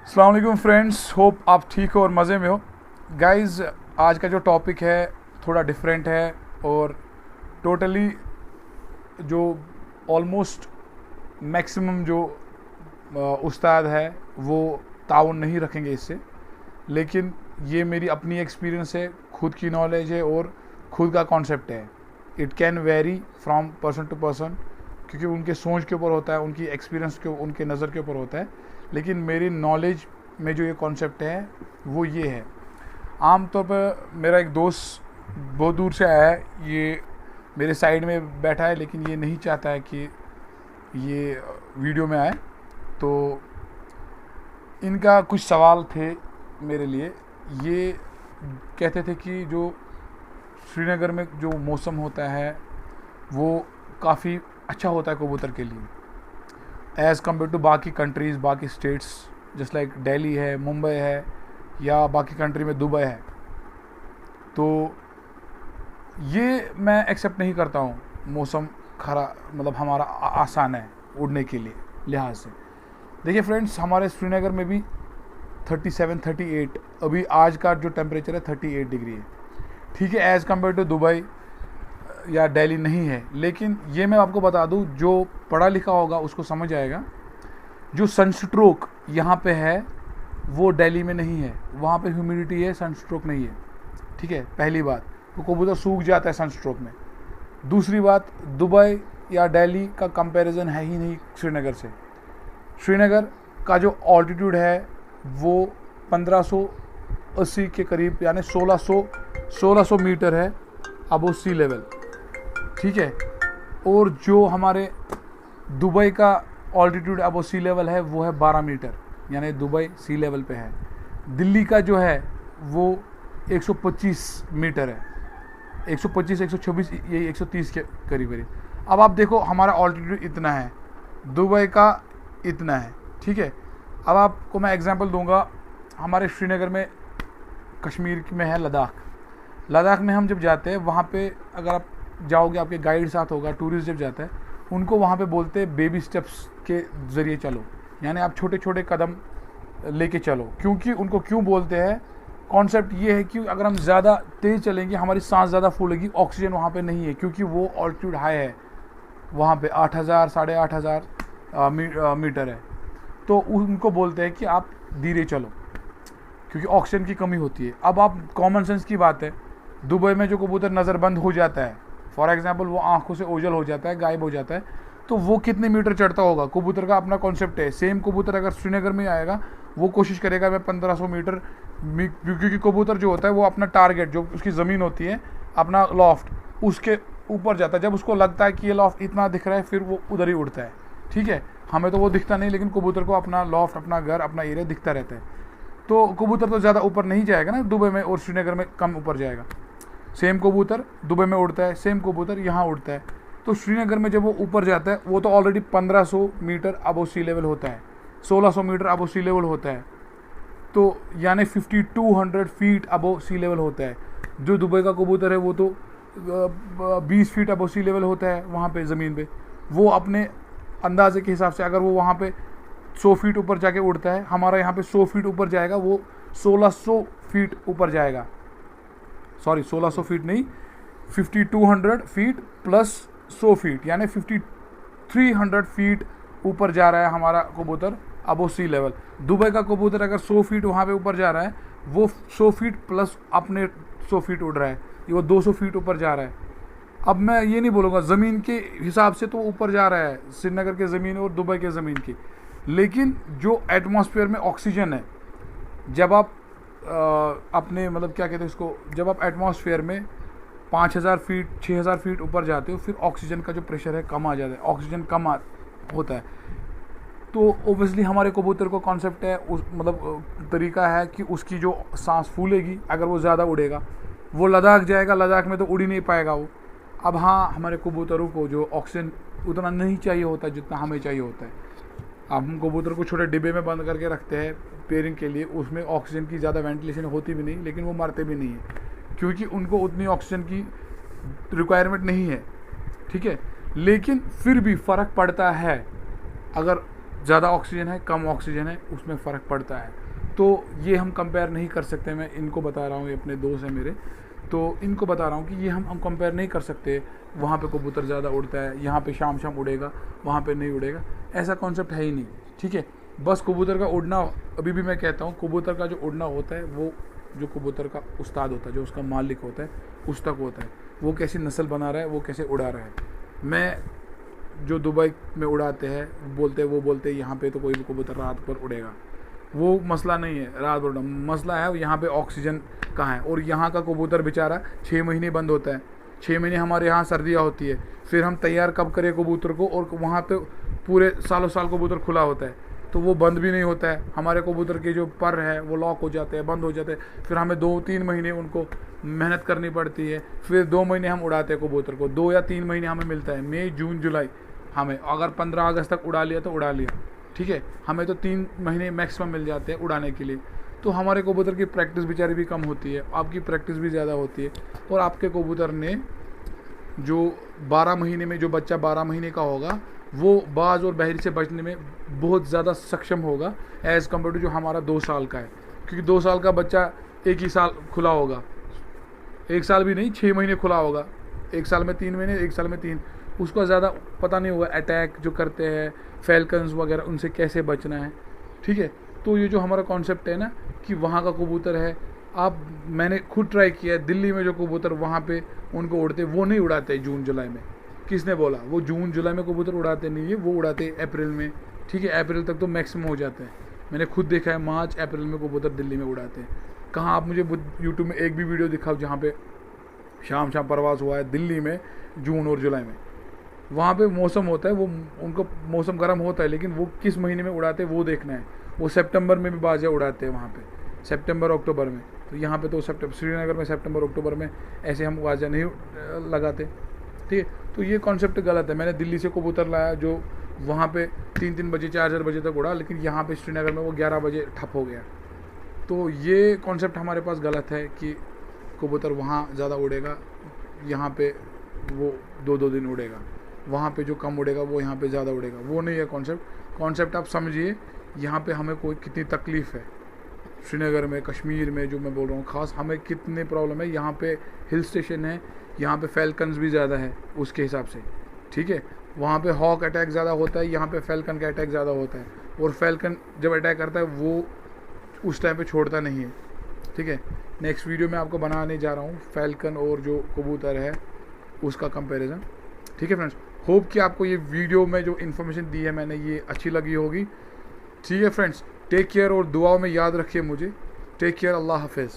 अस्सलाम वालेकुम friends, hope आप ठीक हो और मज़े में हो। गाइस, आज का जो टॉपिक है थोड़ा डिफरेंट है और टोटली जो ऑलमोस्ट मैक्सिमम जो उस्ताद है वो ताउन नहीं रखेंगे इससे, लेकिन ये मेरी अपनी एक्सपीरियंस है, खुद की नॉलेज है और खुद का कॉन्सेप्ट है। It can vary from person to person, क्योंकि उनके सोच के ऊपर होता है, उनकी एक्सपीरियंस के उनके नज़र के ऊपर होता है। लेकिन मेरी नॉलेज में जो ये कॉन्सेप्ट है वो ये है। आम तौर पर मेरा एक दोस्त बहुत दूर से आया है, ये मेरे साइड में बैठा है, लेकिन ये नहीं चाहता है कि ये वीडियो में आए। तो इनका कुछ सवाल थे मेरे लिए। ये कहते थे कि जो श्रीनगर में जो मौसम होता है वो काफ़ी अच्छा होता है कबूतर के लिए एज़ कम्पेयर टू बाकी कंट्रीज़, बाकी स्टेट्स, जस्ट लाइक दिल्ली है, मुंबई है, या बाकी कंट्री में दुबई है। तो ये मैं एक्सेप्ट नहीं करता हूँ। मौसम खरा मतलब हमारा आसान है उड़ने के लिए लिहाज से। देखिए फ्रेंड्स, हमारे श्रीनगर में भी 37-38 अभी आज का जो टेम्परेचर है 38 डिग्री है। ठीक है, एज़ कम्पेयर टू दुबई या दिल्ली नहीं है, लेकिन ये मैं आपको बता दूं, जो पढ़ा लिखा होगा उसको समझ आएगा। जो सनस्ट्रोक यहाँ पे है वो दिल्ली में नहीं है, वहाँ पे ह्यूमिडिटी है, सनस्ट्रोक नहीं है। ठीक है, पहली बात, वो कबूतर सूख जाता है सनस्ट्रोक में। दूसरी बात, दुबई या दिल्ली का कंपैरिजन है ही नहीं श्रीनगर से। श्रीनगर का जो ऑल्टीट्यूड है वो 1580 के करीब, यानी 1600 मीटर है अबो सी लेवल। ठीक है, और जो हमारे दुबई का ऑल्टीट्यूड अबो सी लेवल है वो है 12 मीटर, यानी दुबई सी लेवल पे है। दिल्ली का जो है वो 125 मीटर है, 125 126 यही 130 के करीब करीब। अब आप देखो, हमारा ऑल्टीट्यूड इतना है, दुबई का इतना है। ठीक है, अब आपको मैं एग्जांपल दूंगा। हमारे श्रीनगर में, कश्मीर में है लद्दाख में हम जब जाते हैं वहाँ पे, अगर आप जाओगे, आपके गाइड साथ होगा, टूरिस्ट जब जाता है, उनको वहाँ पे बोलते हैं बेबी स्टेप्स के ज़रिए चलो, यानी आप छोटे छोटे कदम लेके चलो। क्योंकि उनको क्यों बोलते हैं, कॉन्सेप्ट ये है कि अगर हम ज़्यादा तेज़ चलेंगे हमारी सांस ज़्यादा फूलेगी, ऑक्सीजन वहाँ पे नहीं है, क्योंकि वो ऑल्टीट्यूड हाई है, वहाँ पे 8000 8,500 मीटर है। तो उनको बोलते हैं कि आप धीरे चलो, क्योंकि ऑक्सीजन की कमी होती है। अब आप कॉमन सेंस की बात है, दुबई में जो कबूतर नज़रबंद हो जाता है, फॉर एग्जांपल वो आंखों से ओझल हो जाता है, गायब हो जाता है, तो वो कितने मीटर चढ़ता होगा। कबूतर का अपना कॉन्सेप्ट है। सेम कबूतर अगर श्रीनगर में आएगा वो कोशिश करेगा मैं 1500 मीटर, क्योंकि कबूतर जो होता है वो अपना टारगेट, जो उसकी ज़मीन होती है, अपना लॉफ्ट, उसके ऊपर जाता है। जब उसको लगता है कि ये लॉफ्ट इतना दिख रहा है, फिर वो उधर ही उड़ता है। ठीक है, हमें तो वो दिखता नहीं, लेकिन कबूतर को अपना लॉफ्ट, अपना घर, अपना एरिया दिखता रहता है। तो कबूतर तो ज़्यादा ऊपर नहीं जाएगा ना दुबई में, और श्रीनगर में कम ऊपर जाएगा। सेम कबूतर दुबई में उड़ता है, सेम कबूतर यहाँ उड़ता है। तो श्रीनगर में जब वो ऊपर जाता है वो तो already 1500 metre above sea level होता है, 1600 मीटर अबव सी लेवल होता है, तो यानी 5200 फीट अबव सी लेवल होता है। जो दुबई का कबूतर है वो तो 20 फीट अबव सी लेवल होता है वहाँ पे ज़मीन पे। वो अपने अंदाजे के हिसाब से, अगर वो वहाँ पे 100 फीट ऊपर जाके उड़ता है, हमारा यहाँ पे 100 फीट ऊपर जाएगा, वो 1600 फीट ऊपर जाएगा। सॉरी, 1600 फीट नहीं, 5200 फीट प्लस 100 फीट, यानी 5300 फीट ऊपर जा रहा है हमारा कबूतर अबो सी लेवल। दुबई का कबूतर अगर 100 फीट वहाँ पे ऊपर जा रहा है, वो 100 फीट प्लस अपने 100 फीट उड़ रहा है, ये वो 200 फीट ऊपर जा रहा है। अब मैं ये नहीं बोलूँगा, ज़मीन के हिसाब से तो ऊपर जा रहा है श्रीनगर के ज़मीन और दुबई के ज़मीन की, लेकिन जो एटमॉस्फेयर में ऑक्सीजन है, जब आप अपने मतलब क्या कहते हैं इसको, जब आप एटमॉस्फेयर में 5000 फीट 6000 फीट ऊपर जाते हो, फिर ऑक्सीजन का जो प्रेशर है कम आ जाता है, ऑक्सीजन कम होता है। तो ओबियसली हमारे कबूतर को कॉन्सेप्ट है, उस मतलब तरीका है कि उसकी जो सांस फूलेगी अगर वो ज़्यादा उड़ेगा, वो लद्दाख जाएगा, लद्दाख में तो उड़ ही नहीं पाएगा वो। अब हाँ, हमारे कबूतरों को जो ऑक्सीजन उतना नहीं चाहिए होता जितना हमें चाहिए होता है। अब हम कबूतर को छोटे डिब्बे में बंद करके रखते हैं पेयरिंग के लिए, उसमें ऑक्सीजन की ज़्यादा वेंटिलेशन होती भी नहीं, लेकिन वो मरते भी नहीं है, क्योंकि उनको उतनी ऑक्सीजन की रिक्वायरमेंट नहीं है। ठीक है, लेकिन फिर भी फ़र्क पड़ता है। अगर ज़्यादा ऑक्सीजन है कम ऑक्सीजन है उसमें फ़र्क पड़ता है। तो ये हम कंपेयर नहीं कर सकते। मैं इनको बता रहा हूँ, ये अपने दोस्त हैं मेरे, तो इनको बता रहा हूँ कि ये हम कंपेयर नहीं कर सकते। वहाँ पे कबूतर ज़्यादा उड़ता है, यहाँ पे शाम शाम उड़ेगा, वहाँ पे नहीं उड़ेगा, ऐसा कॉन्सेप्ट है ही नहीं। ठीक है, बस कबूतर का उड़ना, अभी भी मैं कहता हूँ कबूतर का जो उड़ना होता है वो जो कबूतर का उस्ताद होता है, जो उसका मालिक होता है, उस तक होता है। वो कैसी नस्ल बना रहा है, वो कैसे उड़ा रहा है। मैं जो दुबई में उड़ाते हैं वो बोलते हैं यहाँ पे तो कोई भी कबूतर रात भर उड़ेगा, वो मसला नहीं है रात भर उड़ना, मसला है यहाँ पे ऑक्सीजन कहाँ है। और यहाँ का कबूतर बेचारा 6 महीने बंद होता है, 6 महीने हमारे यहाँ सर्दियाँ होती है, फिर हम तैयार कब करें कबूतर को, और वहाँ पे पूरे सालों साल कबूतर खुला होता है, तो वो बंद भी नहीं होता है। हमारे कबूतर के जो पर है वो लॉक हो जाते हैं, बंद हो जाते हैं, फिर हमें 2-3 महीने उनको मेहनत करनी पड़ती है, फिर 2 महीने हम उड़ाते हैं कबूतर को, 2 या 3 महीने हमें मिलता है, मई जून जुलाई। हमें अगर 15 अगस्त तक उड़ा लिया तो उड़ा लिया, ठीक है, हमें तो 3 महीने मैक्सिमम मिल जाते हैं उड़ाने के लिए। तो हमारे कबूतर की प्रैक्टिस बेचारी भी कम होती है, आपकी प्रैक्टिस भी ज़्यादा होती है, और आपके कबूतर ने जो 12 महीने में जो बच्चा 12 महीने का होगा वो बाज और बहरी से बचने में बहुत ज़्यादा सक्षम होगा एज़ कम्पेयर टू जो हमारा 2 साल का है। क्योंकि 2 साल का बच्चा एक ही साल खुला होगा, 1 साल भी नहीं 6 महीने खुला होगा, 1 साल में 3 महीने, 1 साल में 3, उसको ज़्यादा पता नहीं होगा अटैक जो करते हैं फैल्कन्स वगैरह उनसे कैसे बचना है। ठीक है, तो ये जो हमारा कॉन्सेप्ट है ना कि वहाँ का कबूतर है, मैंने खुद ट्राई किया है, दिल्ली में जो कबूतर वहाँ पे उनको उड़ते वो नहीं उड़ाते जून जुलाई में। किसने बोला? वो जून जुलाई में कबूतर उड़ाते नहीं है, वो उड़ाते अप्रैल में। ठीक है, अप्रैल तक तो मैक्सिमम हो जाते हैं, मैंने खुद देखा है, मार्च अप्रैल में कबूतर दिल्ली में उड़ाते हैं। कहाँ आप मुझे यूट्यूब में एक भी वीडियो दिखाओ जहाँ पे शाम शाम परवास हुआ है दिल्ली में जून और जुलाई में। वहाँ पे मौसम होता है, वो उनको मौसम गर्म होता है, लेकिन वो किस महीने में उड़ाते हैं वो देखना है। वो सितंबर में भी बाजा उड़ाते हैं वहाँ पे, सितंबर अक्टूबर में। तो यहाँ पे तो श्रीनगर में सितंबर अक्टूबर में ऐसे हम बाजा नहीं लगाते। ठीक है, तो ये कॉन्सेप्ट गलत है। मैंने दिल्ली से कबूतर लाया जो वहाँ पे 3-3 बजे 4-4 बजे तक उड़ा, लेकिन यहाँ पे श्रीनगर में वो 11 बजे ठप हो गया। तो ये कॉन्सेप्ट हमारे पास गलत है कि कबूतर वहाँ ज़्यादा उड़ेगा, यहाँ पे वो 2-2 दिन उड़ेगा, वहाँ पे जो कम उड़ेगा वो यहाँ पे ज़्यादा उड़ेगा, वो नहीं है कॉन्सेप्ट आप समझिए। यहाँ पे हमें कोई कितनी तकलीफ़ है श्रीनगर में, कश्मीर में, जो मैं बोल रहा हूँ ख़ास, हमें कितने प्रॉब्लम है। यहाँ पे हिल स्टेशन है, यहाँ पे फैल्कन्स भी ज़्यादा है उसके हिसाब से। ठीक है, वहाँ पे हॉक अटैक ज़्यादा होता है, यहाँ पे फैल्कन का अटैक ज़्यादा होता है, और फैल्कन जब अटैक करता है वो उस टाइम पे छोड़ता नहीं है। ठीक है, नेक्स्ट वीडियो में आपको बनाने जा रहा हूँ फैल्कन और जो कबूतर है उसका कंपैरिजन। ठीक है फ्रेंड्स, होप कि आपको ये वीडियो में जो इन्फॉर्मेशन दी है मैंने ये अच्छी लगी होगी। ठीक है फ्रेंड्स, टेक केयर और दुआओं में याद रखिए मुझे। टेक केयर, अल्लाह हाफिज़।